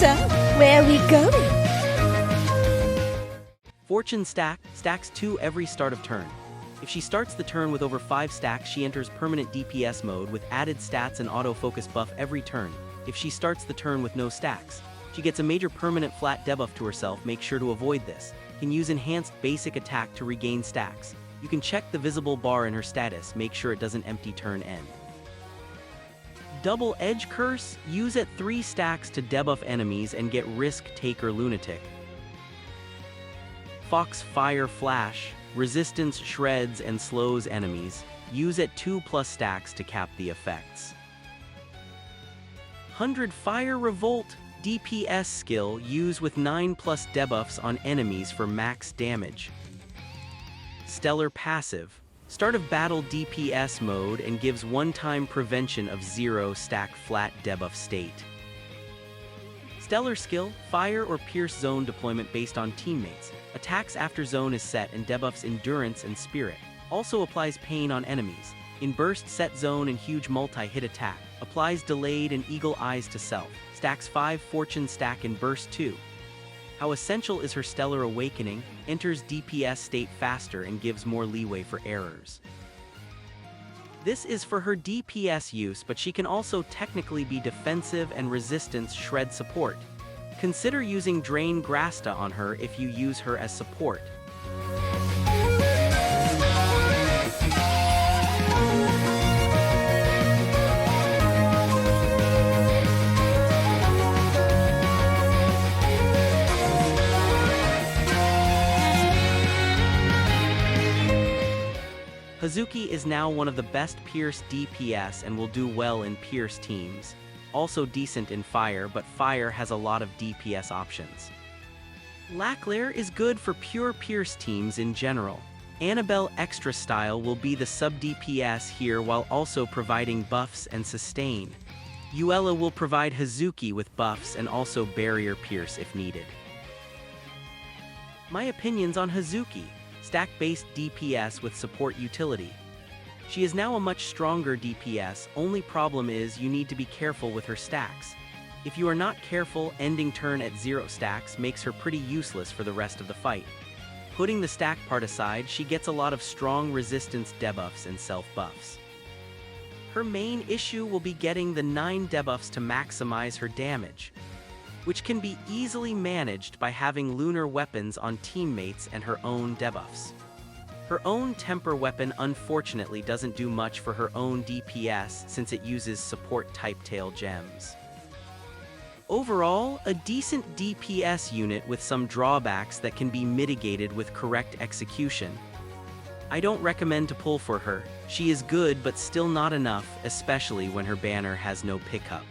So, where are we going? Fortune Stack stacks 2 every start of turn. If she starts the turn with over 5 stacks, she enters permanent DPS mode with added stats and autofocus buff every turn. If she starts the turn with no stacks, she gets a major permanent flat debuff to herself. Make sure to avoid this. Can use enhanced basic attack to regain stacks. You can check the visible bar in her status, make sure it doesn't empty turn end. Double Edge Curse, use at 3 stacks to debuff enemies and get Risk Taker Lunatic. Foxfire Flash, resistance shreds and slows enemies, use at 2+ stacks to cap the effects. 100 Fire Revolt, DPS skill, use with 9+ debuffs on enemies for max damage. Stellar Passive, start of battle DPS mode and gives one-time prevention of 0 stack flat debuff state. Stellar skill, fire or pierce zone deployment based on teammates. Attacks after zone is set and debuffs endurance and spirit. Also applies pain on enemies. In burst set zone and huge multi-hit attack. Applies delayed and eagle eyes to self. Stacks 5 fortune stack in burst 2. How essential is her Stellar Awakening, enters DPS state faster and gives more leeway for errors. This is for her DPS use, but she can also technically be defensive and resistance shred support. Consider using Drain Grasta on her if you use her as support. Hozuki is now one of the best Pierce DPS and will do well in Pierce teams. Also decent in Fire, but Fire has a lot of DPS options. Laclair is good for pure Pierce teams in general. Annabelle Extra Style will be the sub-DPS here while also providing buffs and sustain. Uella will provide Hozuki with buffs and also Barrier Pierce if needed. My opinions on Hozuki. Stack-based DPS with support utility. She is now a much stronger DPS, only problem is you need to be careful with her stacks. If you are not careful, ending turn at 0 stacks makes her pretty useless for the rest of the fight. Putting the stack part aside, she gets a lot of strong resistance debuffs and self-buffs. Her main issue will be getting the 9 debuffs to maximize her damage, which can be easily managed by having lunar weapons on teammates and her own debuffs. Her own temper weapon unfortunately doesn't do much for her own DPS since it uses support type tail gems. Overall, a decent DPS unit with some drawbacks that can be mitigated with correct execution. I don't recommend to pull for her. She is good but still not enough, especially when her banner has no pickup.